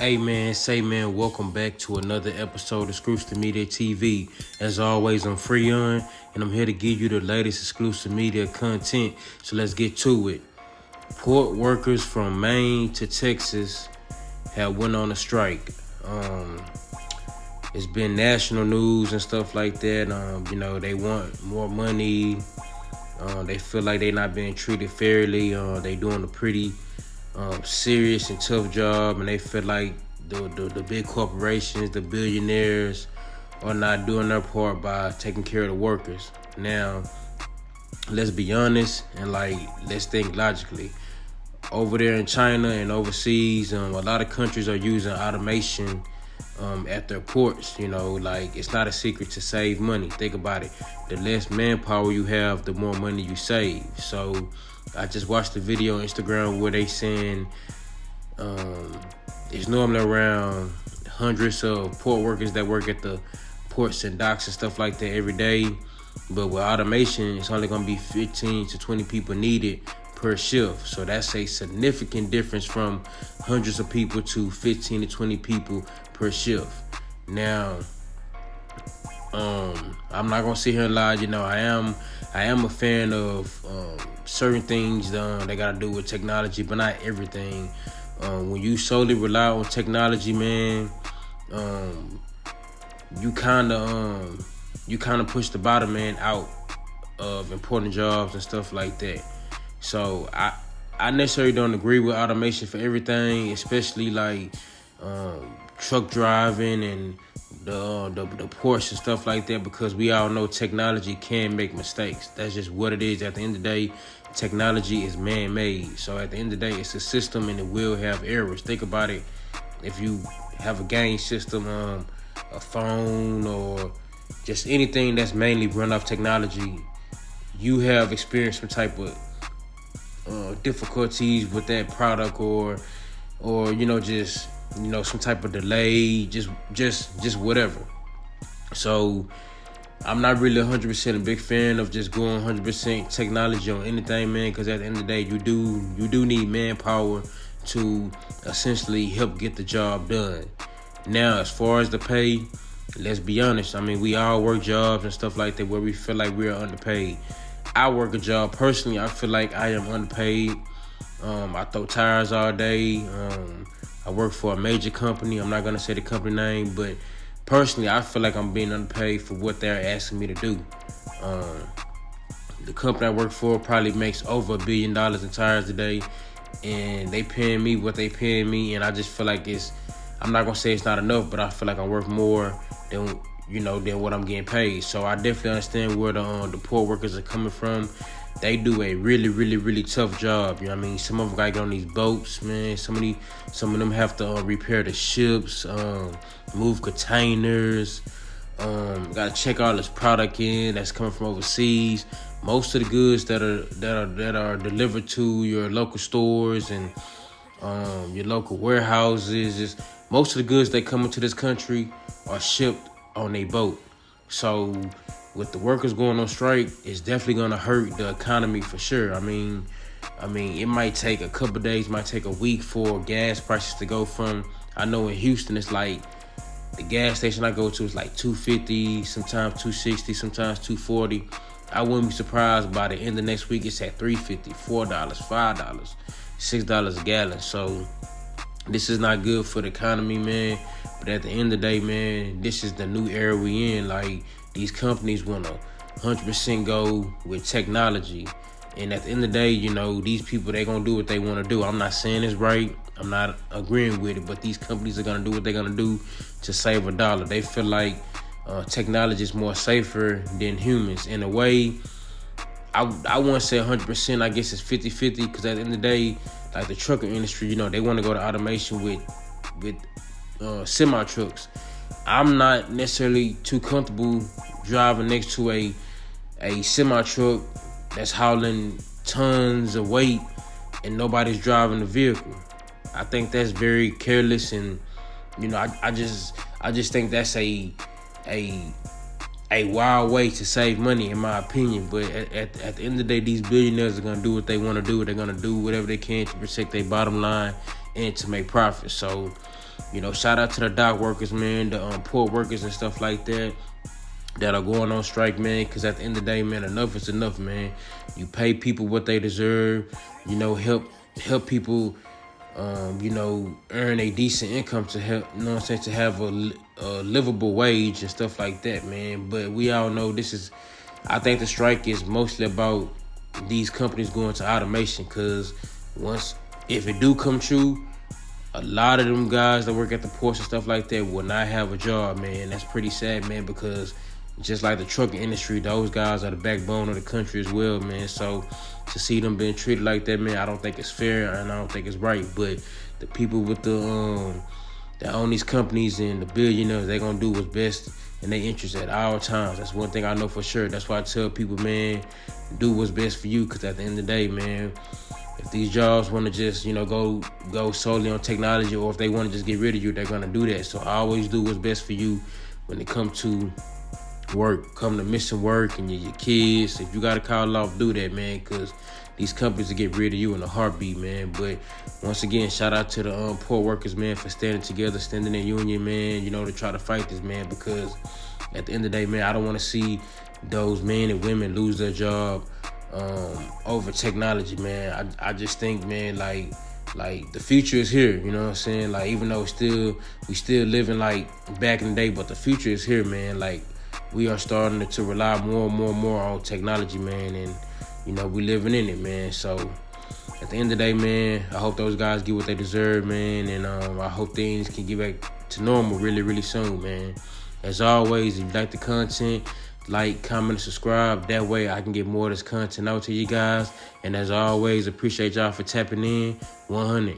Hey man, say man, welcome back to another episode of Exclusive Media TV. As always, I'm Freon, and I'm here to give you the latest exclusive media content. So let's get to it. Port workers from Maine to Texas have went on a strike. It's been national news and stuff like that. They want more money. They feel like they're not being treated fairly. They doing a pretty serious and tough job, and they feel like the big corporations, the billionaires, are not doing their part by taking care of the workers. Now, let's be honest and let's think logically. Over there in China and overseas, a lot of countries are using automation at their ports. It's not a secret to save money. Think about it. The less manpower you have, the more money you save. So I just watched the video on Instagram where they saying there's normally around hundreds of port workers that work at the ports and docks and stuff like that every day. But with automation, it's only going to be 15 to 20 people needed per shift. So that's a significant difference from hundreds of people to 15 to 20 people per shift. Now, I'm not gonna sit here and lie. I am a fan of certain things that gotta do with technology, but not everything. When you solely rely on technology, man, you kind of push the bottom man out of important jobs and stuff like that. So I necessarily don't agree with automation for everything, especially truck driving and the ports and stuff like that, because we all know technology can make mistakes. That's just what it is. At the end of the day, technology is man-made. So at the end of the day, it's a system and it will have errors. Think about it. If you have a game system, a phone, or just anything that's mainly run off technology, you have experienced some type of difficulties with that product, or some type of delay, just whatever. So I'm not really 100% a big fan of just going 100% technology on anything, man, because at the end of the day, you do need manpower to essentially help get the job done. Now, as far as the pay, let's be honest. I mean, we all work jobs and stuff like that where we feel like we're underpaid. I work a job personally, I feel like I am underpaid. I throw tires all day. I work for a major company. I'm not going to say the company name, but personally, I feel like I'm being underpaid for what they're asking me to do. The company I work for probably makes over $1 billion in tires a day, and they paying me what they paying me, and I just feel like I'm not going to say it's not enough, but I feel like I work more than what I'm getting paid. So I definitely understand where the poor workers are coming from. They do a really, really, really tough job. You know what I mean? Some of them gotta get on these boats, man. Some of them have to repair the ships, move containers, gotta check all this product in that's coming from overseas. Most of the goods that are delivered to your local stores and your local warehouses, most of the goods that come into this country are shipped on a boat. So with the workers going on strike, it's definitely gonna hurt the economy for sure. I mean, it might take a couple days, might take a week for gas prices to go from. I know in Houston, it's like the gas station I go to is like $2.50, sometimes $2.60, sometimes $2.40. I wouldn't be surprised by the end of next week it's at $3.50, $4, $5, $6 a gallon. So this is not good for the economy, man. But at the end of the day, man, this is the new era we in. These companies want to 100% go with technology. And at the end of the day, these people, they're going to do what they want to do. I'm not saying it's right. I'm not agreeing with it. But these companies are going to do what they're going to do to save a dollar. They feel like technology is more safer than humans. In a way, I won't say 100%. I guess it's 50-50. Because at the end of the day, like the trucking industry, they want to go to automation with semi-trucks. I'm not necessarily too comfortable driving next to a semi-truck that's hauling tons of weight and nobody's driving the vehicle. I think that's very careless, and I just think that's a wild way to save money, in my opinion. But at the end of the day, these billionaires are gonna do what they want to do. They're gonna do whatever they can to protect their bottom line and to make profit. So shout out to the dock workers, man, the port workers and stuff like that are going on strike, man, because at the end of the day, man, enough is enough, man. You pay people what they deserve, help people, earn a decent income to help, to have a livable wage and stuff like that, man. But we all know I think the strike is mostly about these companies going to automation, because if it do come true, a lot of them guys that work at the ports and stuff like that will not have a job, man. That's pretty sad, man, because just like the trucking industry, those guys are the backbone of the country as well, man. So to see them being treated like that, man, I don't think it's fair and I don't think it's right. But the people with that own these companies and the billionaires, they're gonna do what's best in their interest at all times. That's one thing I know for sure. That's why I tell people, man, do what's best for you, because at the end of the day, man, if these jobs want to just, go solely on technology, or if they want to just get rid of you, they're going to do that. So I always do what's best for you when it comes to work, come to missing work and your kids. If you got to call off, do that, man, because these companies will get rid of you in a heartbeat, man. But once again, shout out to the port workers, man, for standing together, standing in union, man, to try to fight this, man, because at the end of the day, man, I don't want to see those men and women lose their job over technology, man. I just think, man, like the future is here, you know what I'm saying? Like, even though we still living like back in the day, but the future is here, man. Like, we are starting to rely more and more and more on technology, man, and we living in it, man. So at the end of the day, man, I hope those guys get what they deserve, man, and I hope things can get back to normal really, really soon, man. As always, if you like the content, like, comment, subscribe. That way I can get more of this content out to you guys. And as always, appreciate y'all for tapping in. 100.